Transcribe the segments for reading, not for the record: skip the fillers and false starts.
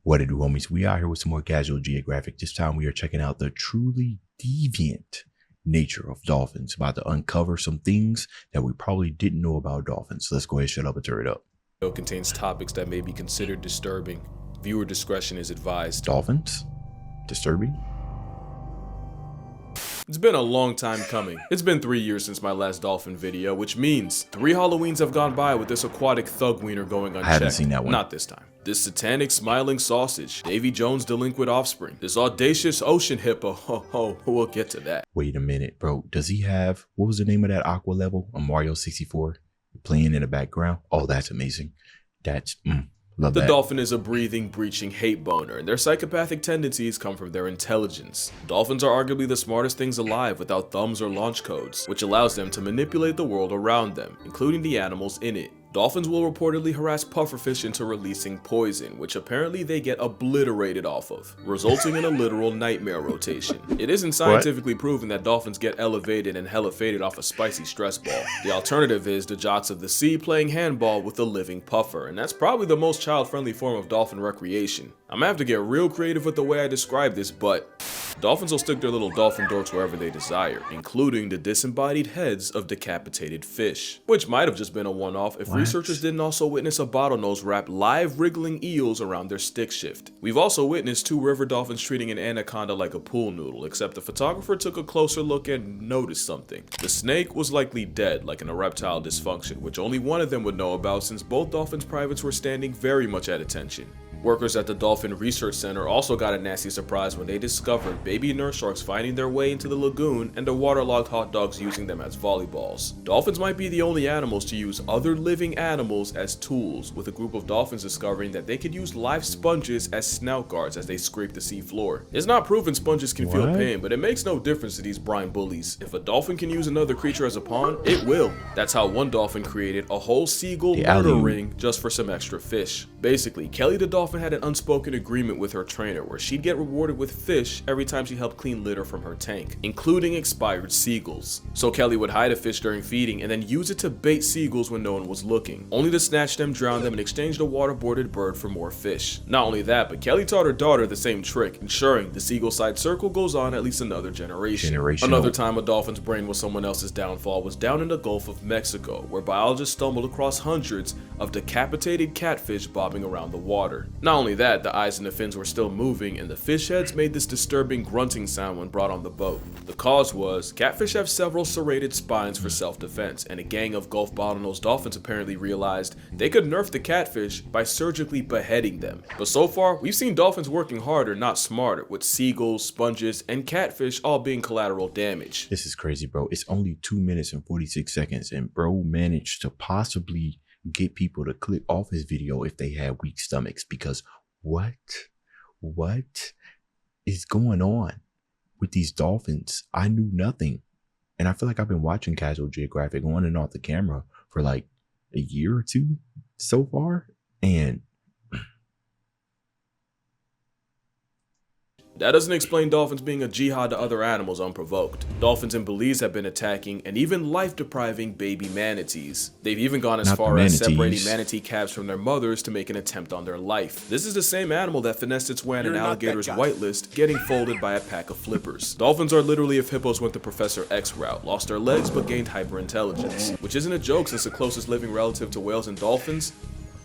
What it do, homies? We are here with some more casual geographic. This time we are checking out the truly deviant nature of dolphins. About to uncover some things that we probably didn't know about dolphins. So let's go ahead, shut up, and turn it up. It contains topics that may be considered disturbing. Viewer discretion is advised. Dolphins? Disturbing? It's been a long time coming. It's been 3 years since my last dolphin video, which means 3 Halloweens have gone by with this aquatic thug wiener going unchecked. I haven't seen that one. Not this time. This satanic smiling sausage, Davy Jones' delinquent offspring, this audacious ocean hippo, we'll get to that. Wait a minute, bro. Does he have, what was the name of that aqua level on Mario 64? Playing in the background? Oh, that's amazing. That's, love that. The dolphin is a breathing, breaching hate boner, and their psychopathic tendencies come from their intelligence. Dolphins are arguably the smartest things alive without thumbs or launch codes, which allows them to manipulate the world around them, including the animals in it. Dolphins will reportedly harass pufferfish into releasing poison, which apparently they get obliterated off of, resulting in a literal nightmare rotation. It isn't scientifically proven that dolphins get elevated and hella faded off a spicy stress ball. The alternative is the jocks of the sea playing handball with a living puffer, and that's probably the most child-friendly form of dolphin recreation. I'm gonna have to get real creative with the way I describe this, but dolphins will stick their little dolphin dorks wherever they desire, including the disembodied heads of decapitated fish, which might have just been a one-off if researchers didn't also witness a bottlenose wrap live wriggling eels around their stick shift. We've also witnessed 2 river dolphins treating an anaconda like a pool noodle, except the photographer took a closer look and noticed something. The snake was likely dead, like an erectile dysfunction, which only one of them would know about since both dolphins' privates were standing very much at attention. Workers at the Dolphin Research Center also got a nasty surprise when they discovered baby nurse sharks finding their way into the lagoon and the waterlogged hot dogs using them as volleyballs. Dolphins might be the only animals to use other living animals as tools, with a group of dolphins discovering that they could use live sponges as snout guards as they scrape the sea floor. It's not proven sponges can feel pain, but it makes no difference to these brine bullies. If a dolphin can use another creature as a pawn, it will. That's how one dolphin created a whole seagull murder ring just for some extra fish. Basically, Kelly the dolphin had an unspoken agreement with her trainer where she'd get rewarded with fish every time she helped clean litter from her tank, including expired seagulls. So Kelly would hide a fish during feeding and then use it to bait seagulls when no one was looking, only to snatch them, drown them, and exchange the waterboarded bird for more fish. Not only that, but Kelly taught her daughter the same trick, ensuring the seagull side circle goes on at least another generation. Another time a dolphin's brain was someone else's downfall was down in the Gulf of Mexico, where biologists stumbled across hundreds of decapitated catfish bobbing around the water. Not only that, the eyes and the fins were still moving, and the fish heads made this disturbing grunting sound when brought on the boat. The cause was, catfish have several serrated spines for self-defense, and a gang of Gulf bottlenose dolphins apparently realized they could nerf the catfish by surgically beheading them. But so far, we've seen dolphins working harder, not smarter, with seagulls, sponges, and catfish all being collateral damage. This is crazy, bro. It's only 2 minutes and 46 seconds, and bro managed to possibly get people to click off his video if they had weak stomachs, because what is going on with these dolphins? I knew nothing, and I feel like I've been watching Casual Geographic on and off the camera for like a year or two so far, and that doesn't explain dolphins being a jihad to other animals unprovoked. Dolphins in Belize have been attacking and even life-depriving baby manatees. They've even gone as far as separating manatee calves from their mothers to make an attempt on their life. This is the same animal that finessed its way on an alligator's whitelist, getting folded by a pack of flippers. Dolphins are literally if hippos went the Professor X route, lost their legs but gained hyperintelligence, which isn't a joke since the closest living relative to whales and dolphins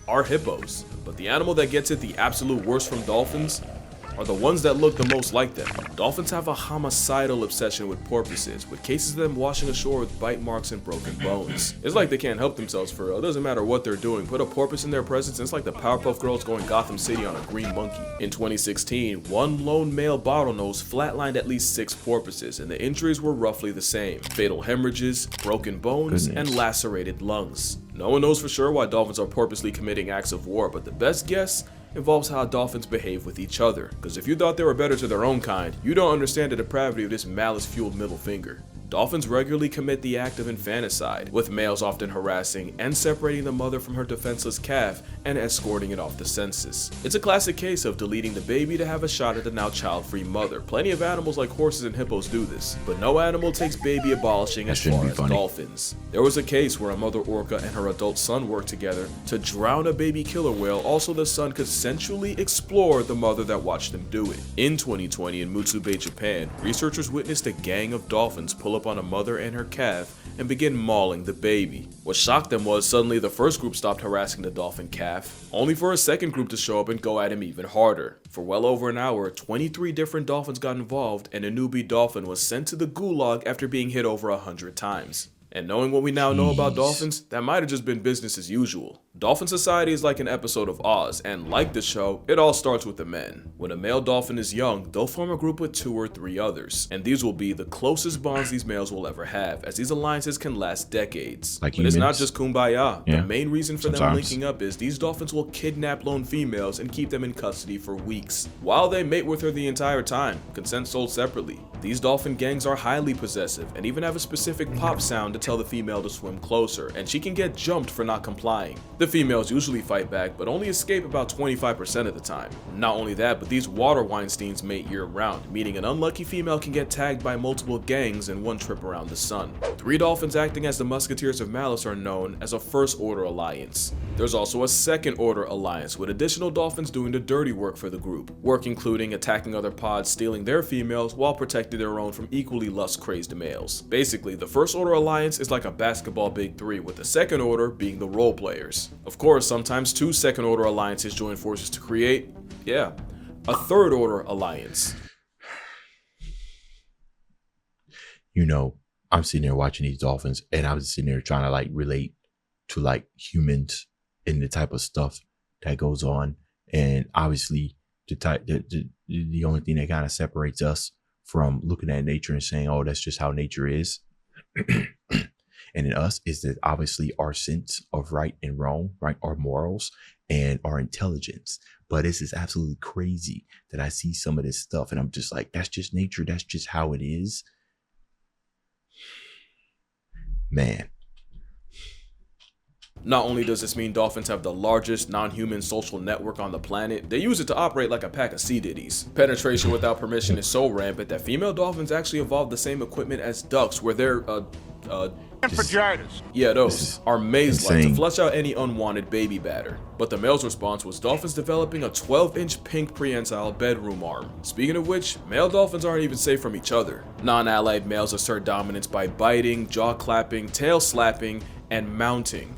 are hippos. But the animal that gets it the absolute worst from dolphins are the ones that look the most like them. Dolphins have a homicidal obsession with porpoises, with cases of them washing ashore with bite marks and broken bones. It's like they can't help themselves for real. It doesn't matter what they're doing. Put a porpoise in their presence and it's like the Powerpuff Girls going Gotham City on a green monkey. In 2016, one lone male bottlenose flatlined at least 6 porpoises, and the injuries were roughly the same. Fatal hemorrhages, broken bones, and lacerated lungs. No one knows for sure why dolphins are purposely committing acts of war, but the best guess involves how dolphins behave with each other. Because if you thought they were better to their own kind, you don't understand the depravity of this malice-fueled middle finger. Dolphins regularly commit the act of infanticide, with males often harassing and separating the mother from her defenseless calf and escorting it off the census. It's a classic case of deleting the baby to have a shot at the now child-free mother. Plenty of animals like horses and hippos do this, but no animal takes baby abolishing as far as dolphins. There was a case where a mother orca and her adult son worked together to drown a baby killer whale, also the son could sensually explore the mother that watched them do it. In 2020 in Mutsu Bay, Japan, researchers witnessed a gang of dolphins pull up on a mother and her calf and begin mauling the baby. What shocked them was suddenly the first group stopped harassing the dolphin calf, only for a second group to show up and go at him even harder. For well over an hour, 23 different dolphins got involved, and a newbie dolphin was sent to the gulag after being hit over 100 times. And knowing what we now know about dolphins, that might have just been business as usual. Dolphin Society is like an episode of Oz, and like the show, it all starts with the men. When a male dolphin is young, they'll form a group with 2 or 3 others, and these will be the closest bonds these males will ever have, as these alliances can last decades. But it's not just kumbaya. The main reason for them linking up is these dolphins will kidnap lone females and keep them in custody for weeks, while they mate with her the entire time, consent sold separately. These dolphin gangs are highly possessive, and even have a specific pop sound to tell the female to swim closer, and she can get jumped for not complying. The females usually fight back, but only escape about 25% of the time. Not only that, but these water Weinsteins mate year-round, meaning an unlucky female can get tagged by multiple gangs in one trip around the sun. 3 dolphins acting as the Musketeers of Malice are known as a First Order Alliance. There's also a Second Order Alliance, with additional dolphins doing the dirty work for the group, work including attacking other pods, stealing their females, while protecting their own from equally lust-crazed males. Basically, the First Order Alliance is like a basketball big 3, with the Second Order being the role players. Of course, sometimes 2 Second Order Alliances join forces to create, a Third Order Alliance. You know, I'm sitting there watching these dolphins, and I was sitting there trying to like relate to like humans and the type of stuff that goes on. And obviously, the only thing that kind of separates us from looking at nature and saying, oh, that's just how nature is. And in us is that obviously our sense of right and wrong, right? Our morals and our intelligence. But this is absolutely crazy that I see some of this stuff and I'm just like, that's just nature. That's just how it is. Man. Not only does this mean dolphins have the largest non-human social network on the planet, they use it to operate like a pack of sea ditties. Penetration without permission is so rampant that female dolphins actually evolved the same equipment as ducks, where they're those are maze-like to flush out any unwanted baby batter. But the male's response was dolphins developing a 12-inch pink prehensile bedroom arm. Speaking of which, male dolphins aren't even safe from each other. Non-allied males assert dominance by biting, jaw clapping, tail slapping, and mounting.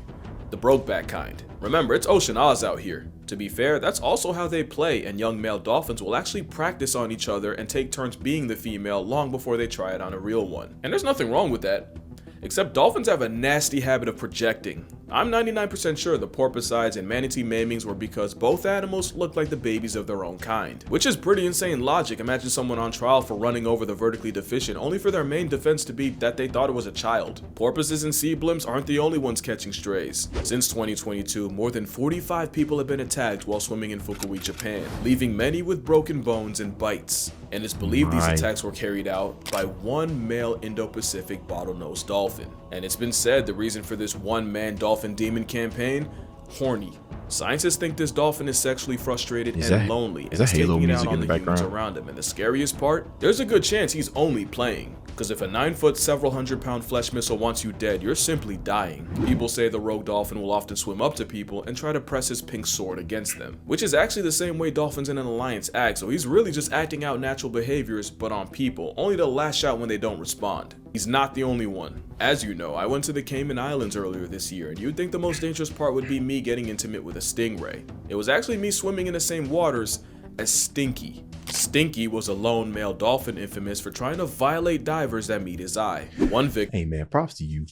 The Brokeback kind. Remember, it's Ocean Oz out here. To be fair, that's also how they play, and young male dolphins will actually practice on each other and take turns being the female long before they try it on a real one. And there's nothing wrong with that. Except dolphins have a nasty habit of projecting. I'm 99% sure the porpoisides and manatee maimings were because both animals look like the babies of their own kind. Which is pretty insane logic. Imagine someone on trial for running over the vertically deficient, only for their main defense to be that they thought it was a child. Porpoises and sea blimps aren't the only ones catching strays. Since 2022, more than 45 people have been attacked while swimming in Fukui, Japan, leaving many with broken bones and bites. And it's believed these attacks were carried out by one male Indo-Pacific bottlenose dolphin. And it's been said the reason for this one-man dolphin demon campaign? Horny. Scientists think this dolphin is sexually frustrated and lonely, and is taking it out on the humans around him. And the scariest part? There's a good chance he's only playing. Because if a 9-foot, several hundred-pound flesh missile wants you dead, you're simply dying. People say the rogue dolphin will often swim up to people and try to press his pink sword against them, which is actually the same way dolphins in an alliance act, so he's really just acting out natural behaviors but on people, only to lash out when they don't respond. He's not the only one. As you know, I went to the Cayman Islands earlier this year, and you'd think the most dangerous part would be me getting intimate with a stingray. It was actually me swimming in the same waters as Stinky. Stinky was a lone male dolphin infamous for trying to violate divers that meet his eye. One victim. Hey man, props to you.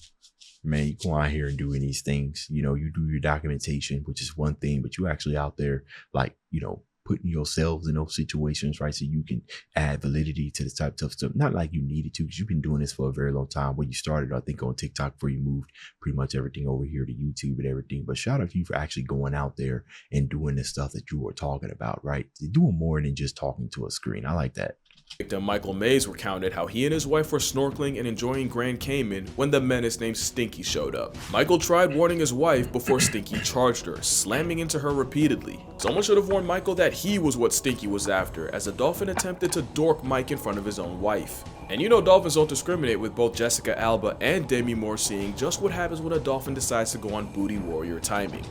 Man, you go out here and doing these things. You know, you do your documentation, which is one thing, but you actually out there, like, you know, putting yourselves in those situations, right? So you can add validity to the type of stuff. Not like you needed to, because you've been doing this for a very long time. When you started, I think, on TikTok before you moved pretty much everything over here to YouTube and everything. But shout out to you for actually going out there and doing the stuff that you were talking about, right? Doing more than just talking to a screen. I like that. Victim Michael Mays recounted how he and his wife were snorkeling and enjoying Grand Cayman when the menace named Stinky showed up. Michael tried warning his wife before Stinky charged her, slamming into her repeatedly. Someone should have warned Michael that he was what Stinky was after, as the dolphin attempted to dork Mike in front of his own wife. And you know dolphins don't discriminate, with both Jessica Alba and Demi Moore seeing just what happens when a dolphin decides to go on booty warrior timing.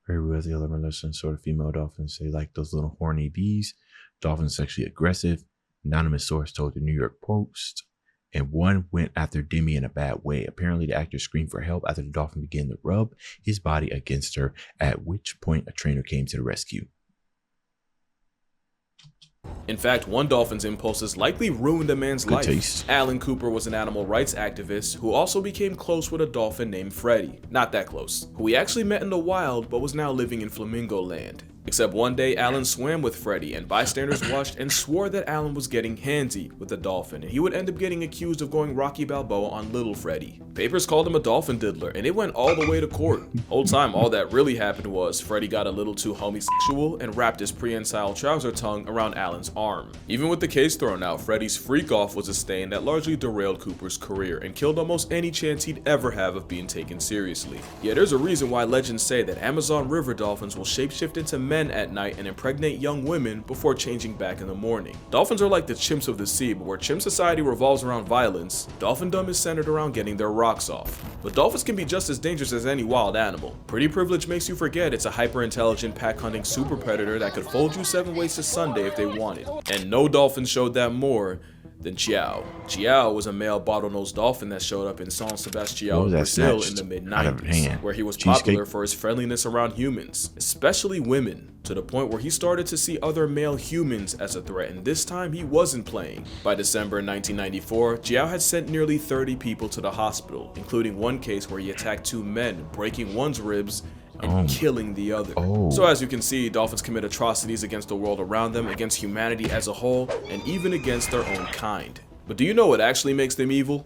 Very wealthy, adolescent sort of female dolphins. They like those little horny bees. Dolphins sexually aggressive. Anonymous source told the New York Post. And one went after Demi in a bad way. Apparently, the actor screamed for help after the dolphin began to rub his body against her, at which point a trainer came to the rescue. In fact, one dolphin's impulses likely ruined a man's life. Taste. Alan Cooper was an animal rights activist who also became close with a dolphin named Freddie, not that close, who he actually met in the wild but was now living in Flamingo Land. Except one day, Alan swam with Freddie, and bystanders watched and swore that Alan was getting handsy with the dolphin, and he would end up getting accused of going Rocky Balboa on little Freddie. Papers called him a dolphin diddler, and it went all the way to court. Whole time, all that really happened was Freddie got a little too homosexual and wrapped his prehensile trouser tongue around Alan's arm. Even with the case thrown out, Freddie's freak-off was a stain that largely derailed Cooper's career and killed almost any chance he'd ever have of being taken seriously. Yeah, there's a reason why legends say that Amazon river dolphins will shapeshift into men at night and impregnate young women before changing back in the morning. Dolphins are like the chimps of the sea, but where chimp society revolves around violence, dolphindom is centered around getting their rocks off. But dolphins can be just as dangerous as any wild animal. Pretty privilege makes you forget it's a hyper-intelligent pack-hunting super predator that could fold you 7 ways to Sunday if they wanted. And no dolphin showed that more than Chiao. Chiao was a male bottlenose dolphin that showed up in San Sebastião, Brazil in the mid-90s, where he was popular for his friendliness around humans, especially women, to the point where he started to see other male humans as a threat, and this time he wasn't playing. By December 1994, Chiao had sent nearly 30 people to the hospital, including one case where he attacked 2 men, breaking one's ribs and killing the other. So as you can see, dolphins commit atrocities against the world around them, against humanity as a whole, and even against their own kind. But do you know what actually makes them evil?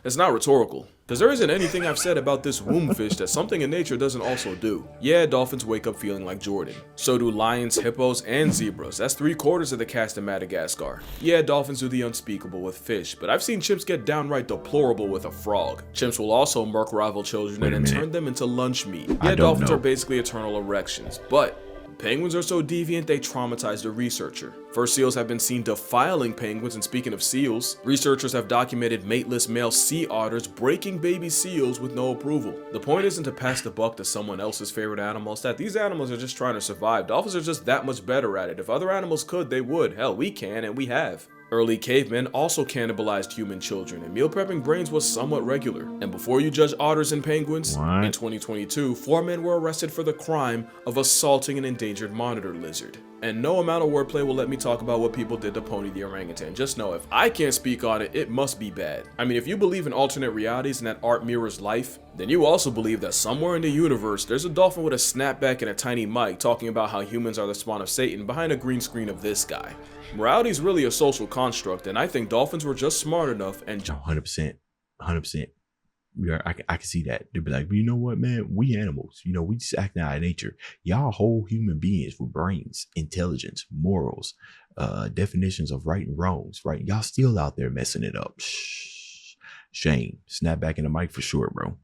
It's not rhetorical, because there isn't anything I've said about this womb fish that something in nature doesn't also do. Yeah, dolphins wake up feeling like Jordan. So do lions, hippos, and zebras. That's 3/4 of the cast in Madagascar. Yeah, dolphins do the unspeakable with fish, but I've seen chimps get downright deplorable with a frog. Chimps will also murk rival children and then turn them into lunch meat. Yeah, dolphins are basically eternal erections, but penguins are so deviant they traumatize the researcher. First seals have been seen defiling penguins, and speaking of seals, researchers have documented mateless male sea otters breaking baby seals with no approval. The point isn't to pass the buck to someone else's favorite animal, it's that these animals are just trying to survive. Dolphins are just that much better at it. If other animals could, they would. Hell, we can, and we have. Early cavemen also cannibalized human children, and meal prepping brains was somewhat regular. And before you judge otters and penguins, in 2022, 4 men were arrested for the crime of assaulting an endangered monitor lizard. And no amount of wordplay will let me talk about what people did to Pony the orangutan. Just know, if I can't speak on it, it must be bad. I mean, if you believe in alternate realities and that art mirrors life, then you also believe that somewhere in the universe, there's a dolphin with a snapback and a tiny mic talking about how humans are the spawn of Satan behind a green screen of this guy. Morality is really a social construct, and I think dolphins were just smart enough and 100%. I can see that. They'd be like, but you know what, man? We animals, we just act out of nature. Y'all whole human beings with brains, intelligence, morals, definitions of right and wrongs, right? Y'all still out there messing it up. Shame. Snap back in the mic for sure, bro.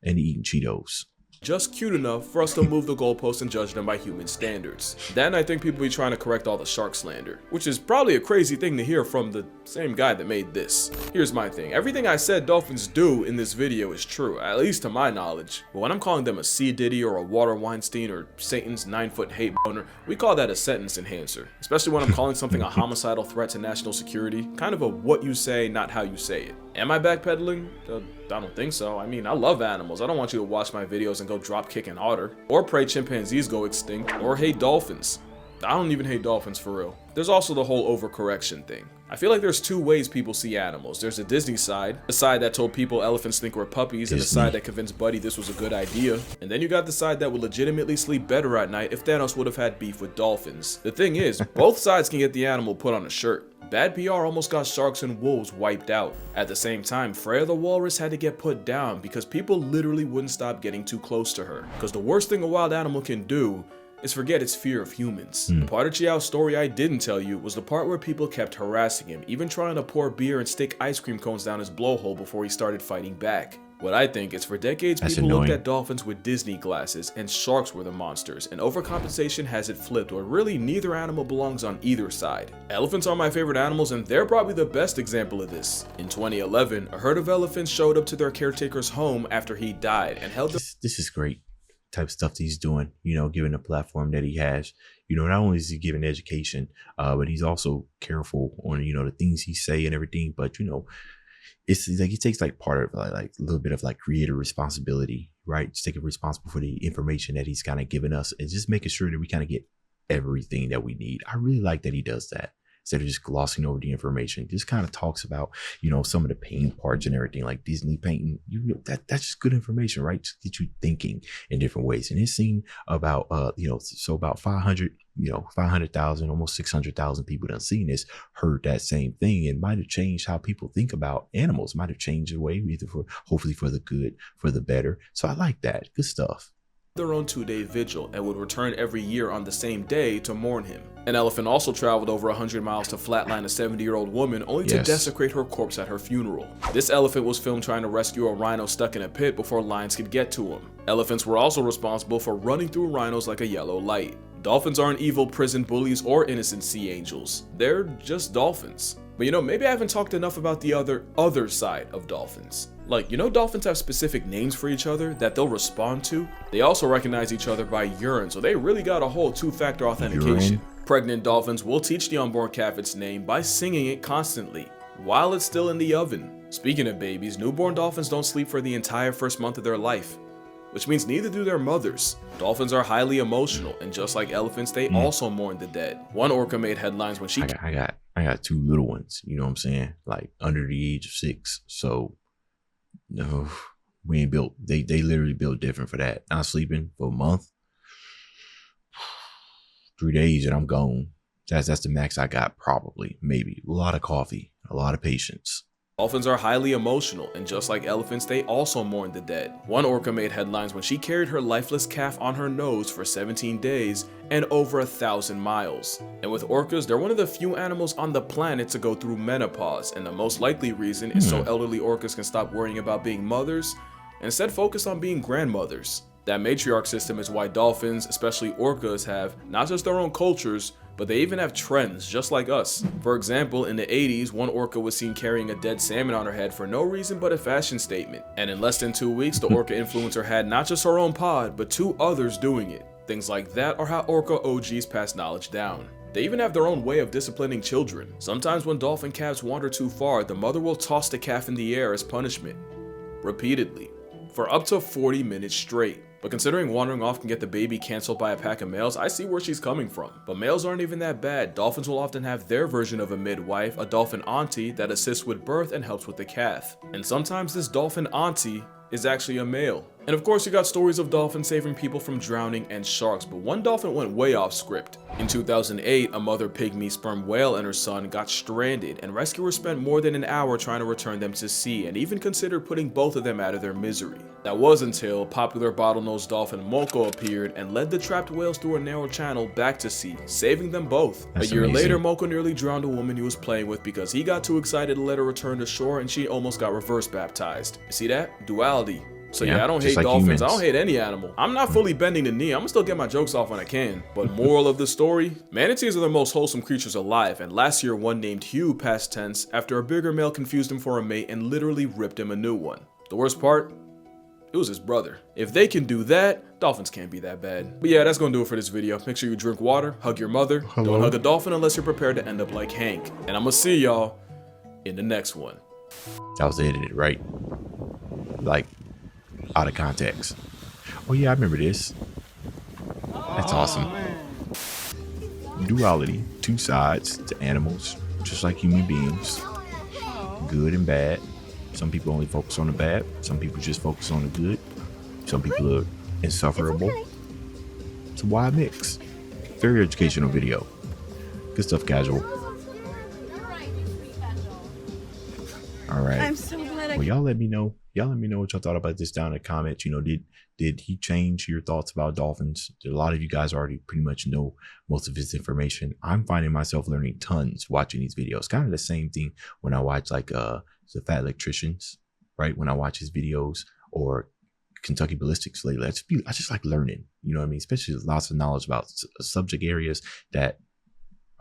And eating Cheetos. Just cute enough for us to move the goalposts and judge them by human standards. Then I think people be trying to correct all the shark slander, which is probably a crazy thing to hear from the same guy that made this. Here's my thing, everything I said dolphins do in this video is true, at least to my knowledge. But when I'm calling them a sea diddy or a water Weinstein or Satan's 9-foot hate boner, we call that a sentence enhancer. Especially when I'm calling something a homicidal threat to national security, kind of a what you say, not how you say it. Am I backpedaling? I don't think so. I mean, I love animals. I don't want you to watch my videos and go drop kick an otter, or pray chimpanzees go extinct, or hate dolphins. I don't even hate dolphins for real. There's also the whole overcorrection thing. I feel like there's 2 ways people see animals. There's a Disney side, the side that told people elephants think we're puppies, and the side that convinced Buddy this was a good idea. And then you got the side that would legitimately sleep better at night if Thanos would have had beef with dolphins. The thing is, both sides can get the animal put on a shirt. Bad PR almost got sharks and wolves wiped out. At the same time, Freya the walrus had to get put down because people literally wouldn't stop getting too close to her. Because the worst thing a wild animal can do is forget its fear of humans. The part of Chiao's story I didn't tell you was the part where people kept harassing him, even trying to pour beer and stick ice cream cones down his blowhole before he started fighting back. What I think is for decades people looked at dolphins with Disney glasses and sharks were the monsters, and overcompensation has it flipped where really neither animal belongs on either side. Elephants are my favorite animals and they're probably the best example of this. In 2011, a herd of elephants showed up to their caretaker's home after he died and held This is great type of stuff that he's doing, you know, given the platform that he has. You know, not only is he giving education, but he's also careful on, you know, the things he say and everything, but you know, it's like he takes like part of like a little bit of like creator responsibility, right? Just taking responsible for the information that he's kind of giving us and just making sure that we kind of get everything that we need. I really like that he does that. Instead of just glossing over the information, just kind of talks about, you know, some of the pain parts and everything, like Disney painting. You know, that's just good information, right? Just get you thinking in different ways. And it's seen about, you know, so about 500,000, almost 600,000 people done seen this, heard that same thing, and might have changed how people think about animals. Might have changed the way, either for hopefully for the good, for the better. So I like that. Good stuff. Their own 2-day vigil and would return every year on the same day to mourn him. An elephant also traveled over 100 miles to flatline a 70-year-old woman only to desecrate her corpse at her funeral. This elephant was filmed trying to rescue a rhino stuck in a pit before lions could get to him. Elephants were also responsible for running through rhinos like a yellow light. Dolphins aren't evil prison bullies or innocent sea angels. They're just dolphins. But you know, maybe I haven't talked enough about the other side of dolphins. Like, you know, dolphins have specific names for each other that they'll respond to. They also recognize each other by urine, so they really got a whole two-factor authentication. Pregnant dolphins will teach the unborn calf its name by singing it constantly while it's still in the oven. Speaking of babies, newborn dolphins don't sleep for the entire first month of their life, which means neither do their mothers. Dolphins are highly emotional, and just like elephants, they also mourn the dead. One orca made headlines when she I got two little ones, you know what I'm saying? Like under the age of 6. So no, we ain't built. They literally built different for that. Not sleeping for a month, 3 days, and I'm gone. That's the max I got, probably, maybe. A lot of coffee, a lot of patience. Dolphins are highly emotional, and just like elephants, they also mourn the dead. One orca made headlines when she carried her lifeless calf on her nose for 17 days and over 1,000 miles. And with orcas, they're one of the few animals on the planet to go through menopause, and the most likely reason is so elderly orcas can stop worrying about being mothers and instead focus on being grandmothers. That matriarch system is why dolphins, especially orcas, have not just their own cultures, but they even have trends just like us. For example, in the 80s, one orca was seen carrying a dead salmon on her head for no reason but a fashion statement. And in less than 2 weeks, the orca influencer had not just her own pod, but 2 others doing it. Things like that are how orca OGs pass knowledge down. They even have their own way of disciplining children. Sometimes when dolphin calves wander too far, the mother will toss the calf in the air as punishment, repeatedly, for up to 40 minutes straight. But considering wandering off can get the baby canceled by a pack of males, I see where she's coming from. But males aren't even that bad. Dolphins will often have their version of a midwife, a dolphin auntie, that assists with birth and helps with the calf. And sometimes this dolphin auntie is actually a male. And of course, you got stories of dolphins saving people from drowning and sharks, but one dolphin went way off script. In 2008, a mother pygmy sperm whale and her son got stranded, and rescuers spent more than an hour trying to return them to sea and even considered putting both of them out of their misery. That was until popular bottlenose dolphin Moko appeared and led the trapped whales through a narrow channel back to sea, saving them both. A year later, Moko nearly drowned a woman he was playing with because he got too excited to let her return to shore and she almost got reverse baptized. You see that? Duality. So yeah, I don't hate dolphins. Humans. I don't hate any animal. I'm not fully bending the knee. I'm gonna still get my jokes off when I can. But moral of the story, manatees are the most wholesome creatures alive, and last year one named Hugh, past tense, after a bigger male confused him for a mate and literally ripped him a new one. The worst part? It was his brother. If they can do that, dolphins can't be that bad. But yeah, that's gonna do it for this video. Make sure you drink water, hug your mother, don't hug a dolphin unless you're prepared to end up like Hank. And I'm gonna see y'all in the next one. That was edited, right? Like, out of context. Oh yeah, I remember this. That's awesome. Duality, 2 sides to animals, just like human beings. Good and bad. Some people only focus on the bad. Some people just focus on the good. Some people are insufferable. It's a wide mix. Very educational video. Good stuff, casual. All right. I'm so glad well, y'all let me know Y'all let me know what y'all thought about this down in the comments. You know, did he change your thoughts about Dolphins? A lot of you guys already pretty much know most of his information. I'm finding myself learning tons watching these videos. Kind of the same thing when I watch like the Fat Electricians, right? When I watch his videos, or Kentucky Ballistics lately. I just like learning, you know what I mean? Especially lots of knowledge about subject areas that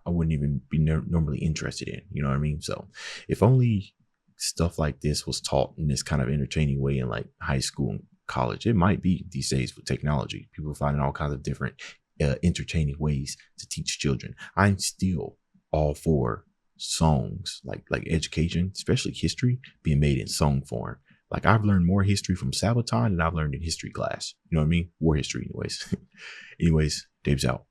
I wouldn't even be normally interested in, you know what I mean? So if only stuff like this was taught in this kind of entertaining way in like high school and college. It might be these days with technology. People finding all kinds of different entertaining ways to teach children. I'm still all for songs, like education, especially history, being made in song form. Like I've learned more history from Sabaton than I've learned in history class. You know what I mean? War history anyways. Anyways, Dave's out.